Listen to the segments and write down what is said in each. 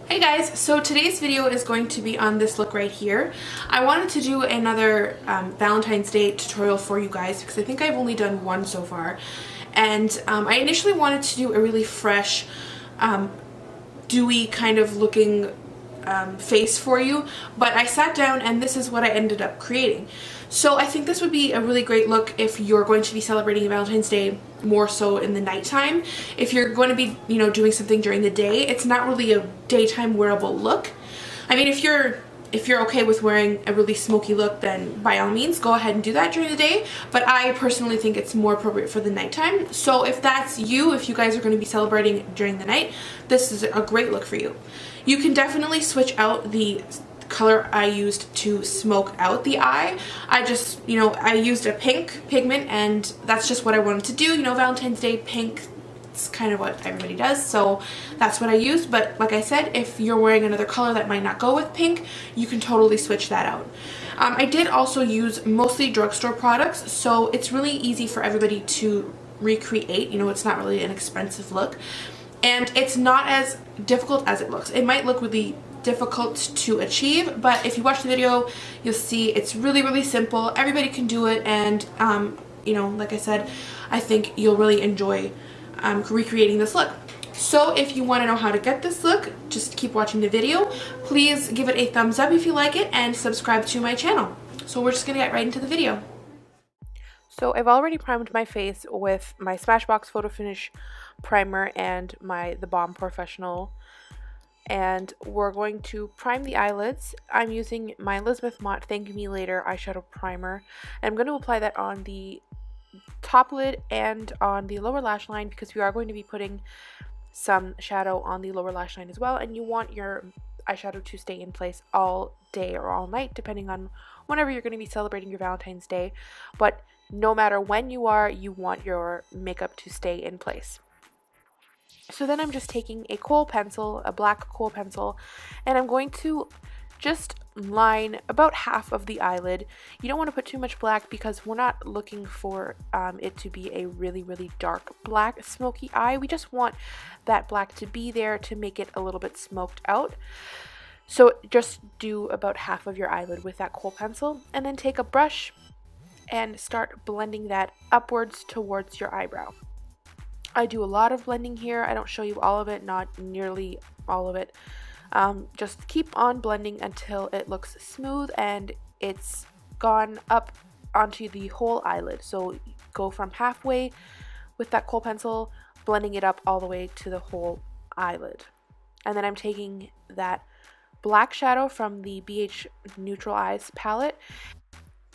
Hey guys, so today's video is going to be on this look right here. I wanted to do another Valentine's Day tutorial for you guys because I think I've only done one so far. And I initially wanted to do a really fresh, dewy kind of looking face for you, but I sat down and this is what I ended up creating. So I think this would be a really great look if you're going to be celebrating Valentine's Day more so in the nighttime. If you're going to be, doing something during the day, it's not really a daytime wearable look. I mean, if you're okay with wearing a really smoky look, then by all means go ahead and do that during the day, but I personally think it's more appropriate for the nighttime. So if that's you, if you guys are going to be celebrating during the night, this is a great look for you. You can definitely switch out the color I used to smoke out the eye. I used a pink pigment and that's just what I wanted to do. Valentine's Day, pink, it's kind of what everybody does, so that's what I used. But like I said, if you're wearing another color that might not go with pink, you can totally switch that out. I did also use mostly drugstore products, so it's really easy for everybody to recreate. It's not really an expensive look and it's not as difficult as it looks. It might look really difficult to achieve, but if you watch the video you'll see it's really simple. Everybody can do it, and like I said, I think you'll really enjoy recreating this look. So if you want to know how to get this look, just keep watching the video. Please give it a thumbs up if you like it and subscribe to my channel. So we're just gonna get right into the video. So I've already primed my face with my Smashbox Photo Finish primer and the Balm Porefessional, and we're going to prime the eyelids. I'm using my Elizabeth Mott Thank Me Later eyeshadow primer, and I'm going to apply that on the top lid and on the lower lash line because we are going to be putting some shadow on the lower lash line as well, and you want your eyeshadow to stay in place all day or all night depending on whenever you're going to be celebrating your Valentine's Day. But no matter when you want your makeup to stay in place. So then I'm just taking a Kohl pencil, a black Kohl pencil, and I'm going to just line about half of the eyelid. You don't want to put too much black because we're not looking for it to be a really dark black smoky eye. We just want that black to be there to make it a little bit smoked out. So just do about half of your eyelid with that Kohl pencil, and then take a brush and start blending that upwards towards your eyebrow. I do a lot of blending here. I don't show you all of it, not nearly all of it. Just keep on blending until it looks smooth and it's gone up onto the whole eyelid. So go from halfway with that Kohl pencil, blending it up all the way to the whole eyelid. And then I'm taking that black shadow from the BH Neutral Eyes palette.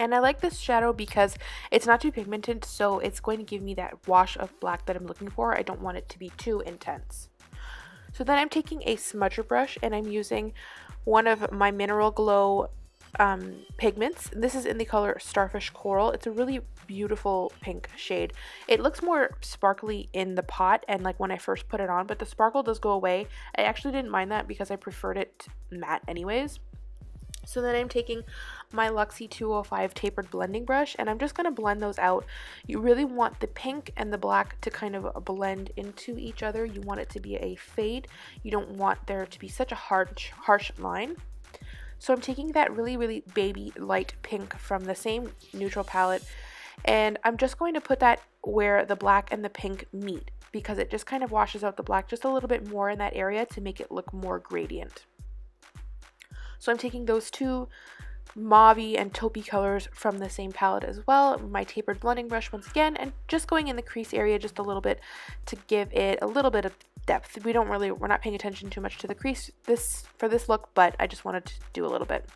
And I like this shadow because it's not too pigmented, so it's going to give me that wash of black that I'm looking for. I don't want it to be too intense. So then I'm taking a smudger brush and I'm using one of my Mineral Glow pigments. This is in the color Starfish Coral. It's a really beautiful pink shade. It looks more sparkly in the pot and like when I first put it on, but the sparkle does go away. I actually didn't mind that because I preferred it matte anyways. So then I'm taking my Luxie 205 tapered blending brush and I'm just going to blend those out. You really want the pink and the black to kind of blend into each other. You want it to be a fade. You don't want there to be such a harsh line. So I'm taking that really baby light pink from the same neutral palette and I'm just going to put that where the black and the pink meet because it just kind of washes out the black just a little bit more in that area to make it look more gradient. So I'm taking those two mauve and taupey colors from the same palette as well, my tapered blending brush once again, and just going in the crease area just a little bit to give it a little bit of depth. We're not paying attention too much to the crease for this look, but I just wanted to do a little bit.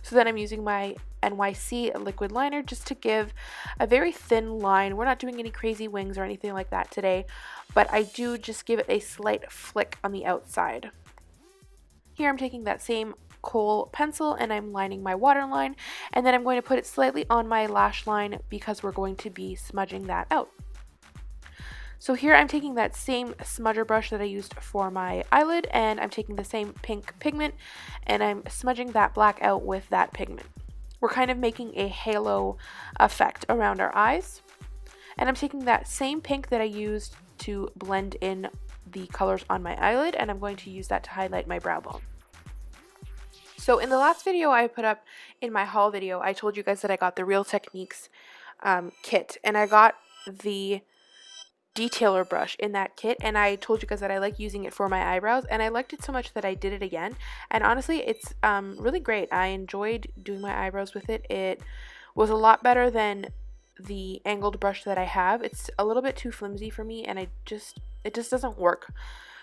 So then I'm using my NYC liquid liner just to give a very thin line. We're not doing any crazy wings or anything like that today, but I do just give it a slight flick on the outside. Here I'm taking that same Kohl pencil and I'm lining my waterline, and then I'm going to put it slightly on my lash line because we're going to be smudging that out. So here I'm taking that same smudger brush that I used for my eyelid and I'm taking the same pink pigment and I'm smudging that black out with that pigment. We're kind of making a halo effect around our eyes, and I'm taking that same pink that I used to blend in the colors on my eyelid, and I'm going to use that to highlight my brow bone. So in the last video I put up in my haul video, I told you guys that I got the Real Techniques kit, and I got the detailer brush in that kit, and I told you guys that I like using it for my eyebrows, and I liked it so much that I did it again, and honestly it's really great. I enjoyed doing my eyebrows with it. It was a lot better than the angled brush that I have. It's a little bit too flimsy for me, and it just doesn't work.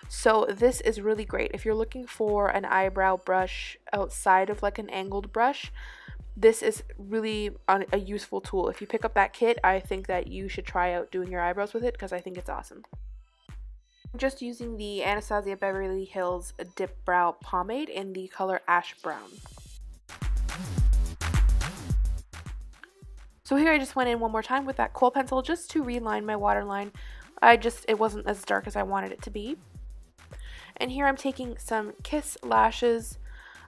So this is really great if you're looking for an eyebrow brush outside of like an angled brush. This is really a useful tool. If you pick up that kit, I think that you should try out doing your eyebrows with it because I think it's awesome. I'm just using the Anastasia Beverly Hills Dip Brow Pomade in the color Ash Brown. So here I just went in one more time with that Kohl pencil just to reline my waterline. It wasn't as dark as I wanted it to be. And here I'm taking some Kiss lashes.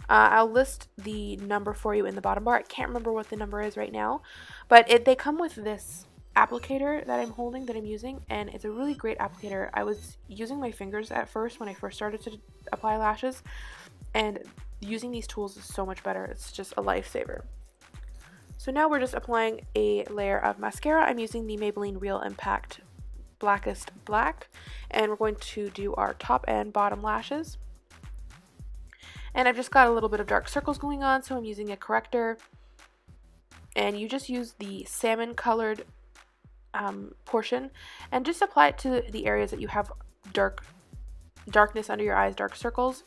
I'll list the number for you in the bottom bar. I can't remember what the number is right now, but they come with this applicator that I'm holding, that I'm using, and it's a really great applicator. I was using my fingers at first when I first started to apply lashes, and using these tools is so much better. It's just a lifesaver. So now we're just applying a layer of mascara. I'm using the Maybelline Real Impact Blackest Black, and we're going to do our top and bottom lashes. And I've just got a little bit of dark circles going on, so I'm using a corrector, and you just use the salmon colored portion and just apply it to the areas that you have darkness under your eyes, dark circles.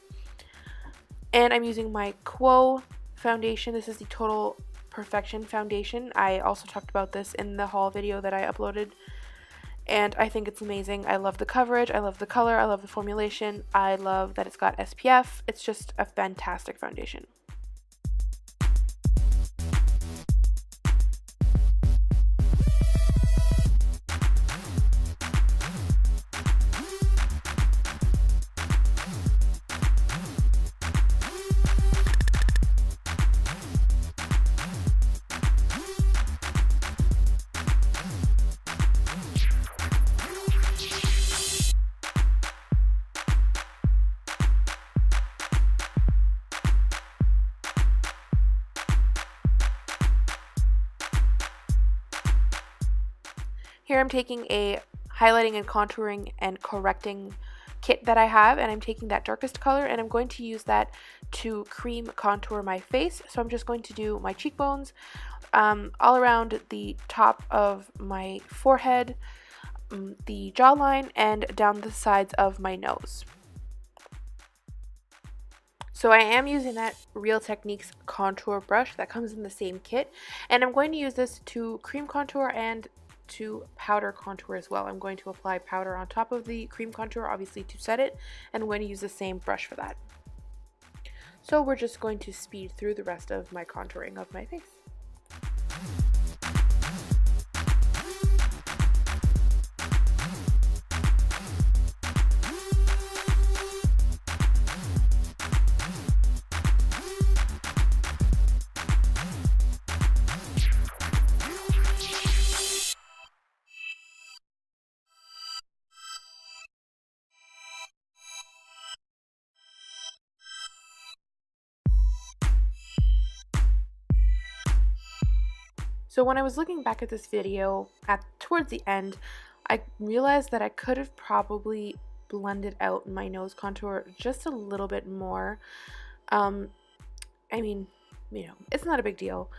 And I'm using my Kohl foundation. This is the Total Perfection foundation. I also talked about this in the haul video that I uploaded, and I think it's amazing. I love the coverage, I love the color, I love the formulation, I love that it's got SPF. It's just a fantastic foundation. Here I'm taking a highlighting and contouring and correcting kit that I have, and I'm taking that darkest color and I'm going to use that to cream contour my face. So I'm just going to do my cheekbones, all around the top of my forehead, the jawline, and down the sides of my nose. So I am using that Real Techniques contour brush that comes in the same kit, and I'm going to use this to cream contour and to powder contour as well. I'm going to apply powder on top of the cream contour, obviously, to set it, and I'm going to use the same brush for that. So we're just going to speed through the rest of my contouring of my face. So when I was looking back at this video towards the end, I realized that I could have probably blended out my nose contour just a little bit more. I mean, you know, it's not a big deal,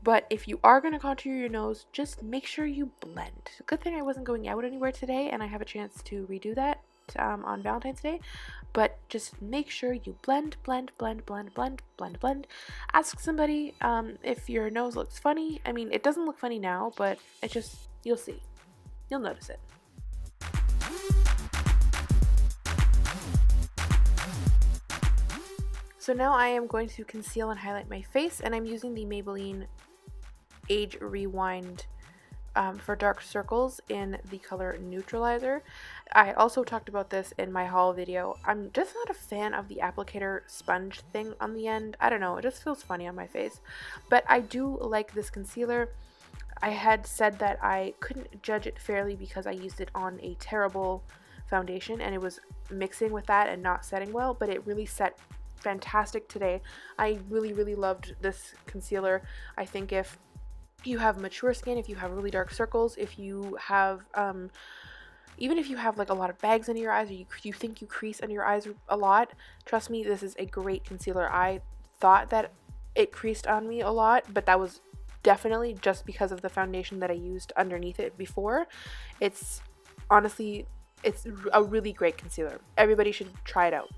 but if you are going to contour your nose, just make sure you blend. Good thing I wasn't going out anywhere today and I have a chance to redo that on Valentine's Day, but just make sure you blend. Ask somebody if your nose looks funny. I mean, it doesn't look funny now, but it just, you'll see. You'll notice it. So now I am going to conceal and highlight my face, and I'm using the Maybelline Age Rewind for dark circles in the color Neutralizer. I also talked about this in my haul video. I'm just not a fan of the applicator sponge thing on the end. I don't know, it just feels funny on my face. But I do like this concealer. I had said that I couldn't judge it fairly because I used it on a terrible foundation and it was mixing with that and not setting well, but it really set fantastic today. I really loved this concealer. I think if you have mature skin, if you have really dark circles, if you have even if you have like a lot of bags under your eyes, or you think you crease under your eyes a lot, trust me, this is a great concealer. I thought that it creased on me a lot, but that was definitely just because of the foundation that I used underneath it before. It's honestly, it's a really great concealer. Everybody should try it out.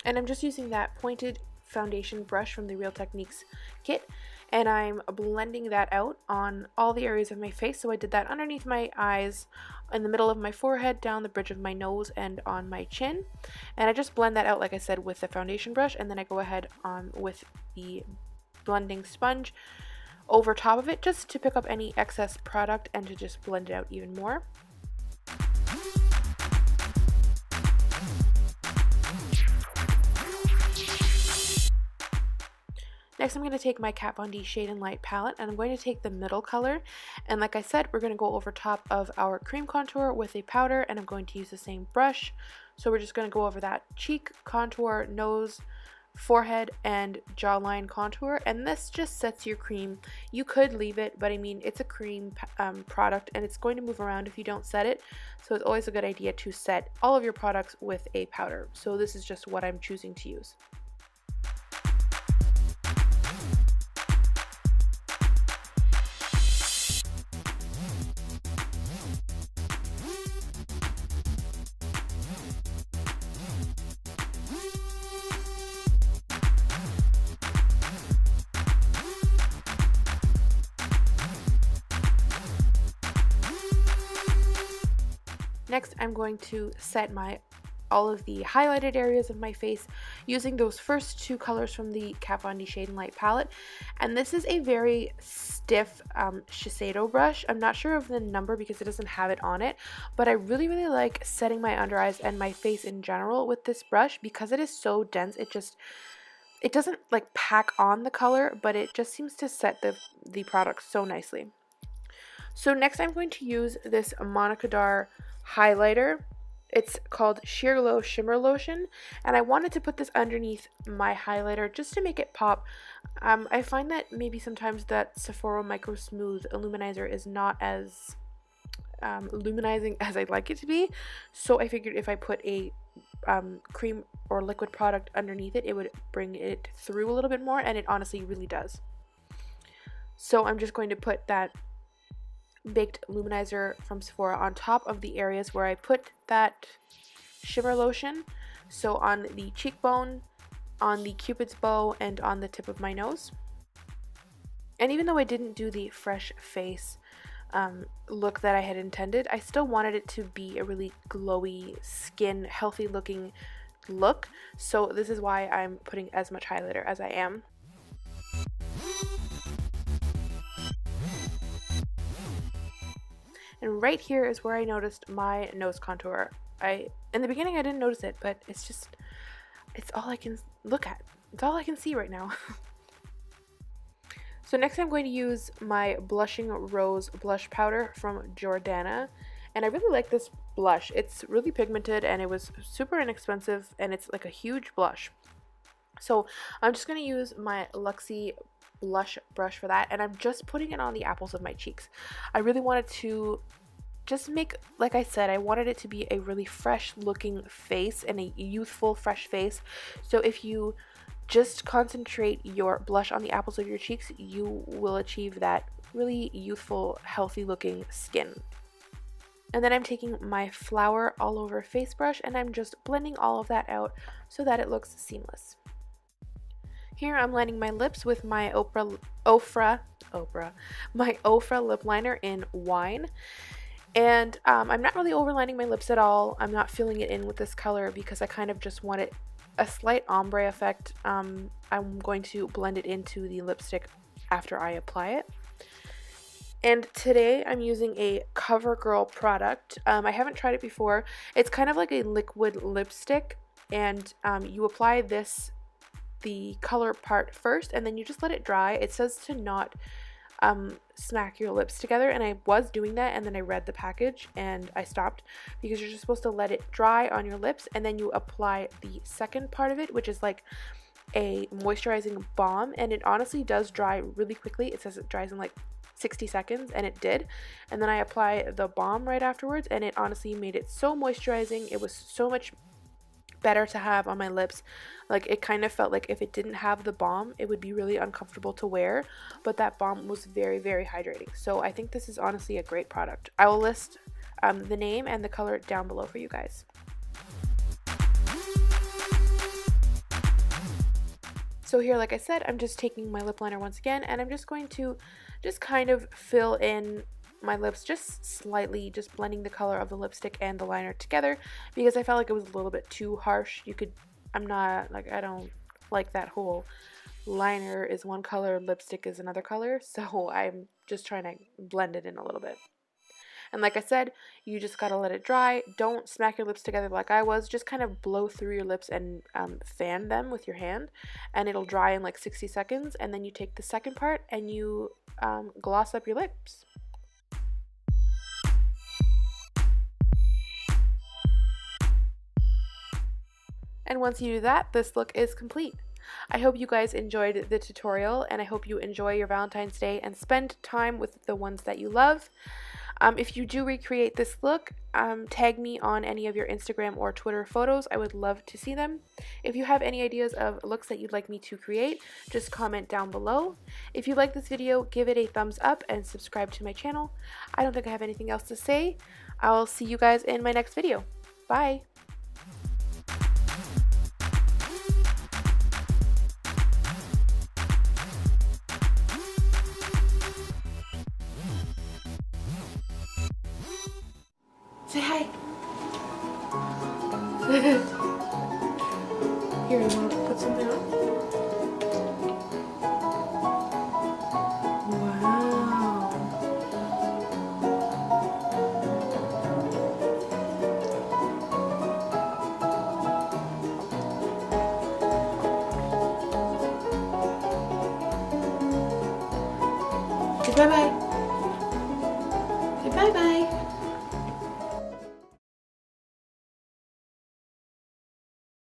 And I'm just using that pointed foundation brush from the Real Techniques kit, and I'm blending that out on all the areas of my face. So I did that underneath my eyes, in the middle of my forehead, down the bridge of my nose, and on my chin. And I just blend that out, like I said, with the foundation brush, and then I go ahead with the blending sponge over top of it, just to pick up any excess product and to just blend it out even more. Next, I'm going to take my Kat Von D Shade and Light palette, and I'm going to take the middle color, and like I said, we're going to go over top of our cream contour with a powder, and I'm going to use the same brush. So we're just going to go over that cheek contour, nose, forehead, and jawline contour, and this just sets your cream. You could leave it, but I mean, it's a cream product, and it's going to move around if you don't set it, so it's always a good idea to set all of your products with a powder. So this is just what I'm choosing to use. Next, I'm going to set all of the highlighted areas of my face using those first two colors from the Kat Von D Shade and Light palette. And this is a very stiff Shiseido brush. I'm not sure of the number because it doesn't have it on it, but I really like setting my under eyes and my face in general with this brush because it is so dense. It doesn't like pack on the color, but it just seems to set the product so nicely. So next, I'm going to use this Kadar highlighter. It's called Sheer Glow Shimmer Lotion, and I wanted to put this underneath my highlighter just to make it pop. I find that maybe sometimes that Sephora Micro Smooth Illuminizer is not as luminizing as I'd like it to be, so I figured if I put a cream or liquid product underneath it, it would bring it through a little bit more, and it honestly really does. So I'm just going to put that baked luminizer from Sephora on top of the areas where I put that shimmer lotion. So on the cheekbone, on the cupid's bow, and on the tip of my nose. And even though I didn't do the fresh face look that I had intended, I still wanted it to be a really glowy skin, healthy looking look. So this is why I'm putting as much highlighter as I am. And right here is where I noticed my nose contour. In the beginning I didn't notice it, but it's all I can look at. It's all I can see right now. So next I'm going to use my Blushing Rose blush powder from Jordana. And I really like this blush. It's really pigmented and it was super inexpensive, and it's like a huge blush. So I'm just going to use my Luxie blush brush for that, and I'm just putting it on the apples of my cheeks. I really wanted to just make, like I said, I wanted it to be a really fresh looking face and a youthful fresh face. So if you just concentrate your blush on the apples of your cheeks, you will achieve that really youthful, healthy looking skin. And then I'm taking my Flower All Over face brush and I'm just blending all of that out so that it looks seamless. Here I'm lining my lips with my Ofra lip liner in Wine. And I'm not really overlining my lips at all. I'm not filling it in with this color because I kind of just wanted a slight ombre effect. I'm going to blend it into the lipstick after I apply it. And today I'm using a CoverGirl product. I haven't tried it before. It's kind of like a liquid lipstick, and you apply the color part first and then you just let it dry. It says to not smack your lips together, and I was doing that, and then I read the package and I stopped, because you're just supposed to let it dry on your lips and then you apply the second part of it, which is like a moisturizing balm, and it honestly does dry really quickly. It says it dries in like 60 seconds, and it did. And then I apply the balm right afterwards, and it honestly made it so moisturizing. It was so much better to have on my lips. Like, it kind of felt like if it didn't have the balm, it would be really uncomfortable to wear, but that balm was very, very hydrating. So I think this is honestly a great product. I will list the name and the color down below for you guys. So here, like I said, I'm just taking my lip liner once again, and I'm just going to just kind of fill in my lips just slightly, just blending the color of the lipstick and the liner together, because I felt like it was a little bit too harsh. I don't like that whole liner is one color, lipstick is another color, so I'm just trying to blend it in a little bit. And like I said, you just gotta let it dry. Don't smack your lips together like I was. Just kind of blow through your lips and fan them with your hand, and it'll dry in like 60 seconds. And then you take the second part and you gloss up your lips. And once you do that, this look is complete. I hope you guys enjoyed the tutorial, and I hope you enjoy your Valentine's Day and spend time with the ones that you love. If you do recreate this look, tag me on any of your Instagram or Twitter photos. I would love to see them. If you have any ideas of looks that you'd like me to create, just comment down below. If you like this video, give it a thumbs up and subscribe to my channel. I don't think I have anything else to say. I'll see you guys in my next video. Bye! Say hi. Here, you want to put something on? Wow. Say bye-bye. Say bye-bye.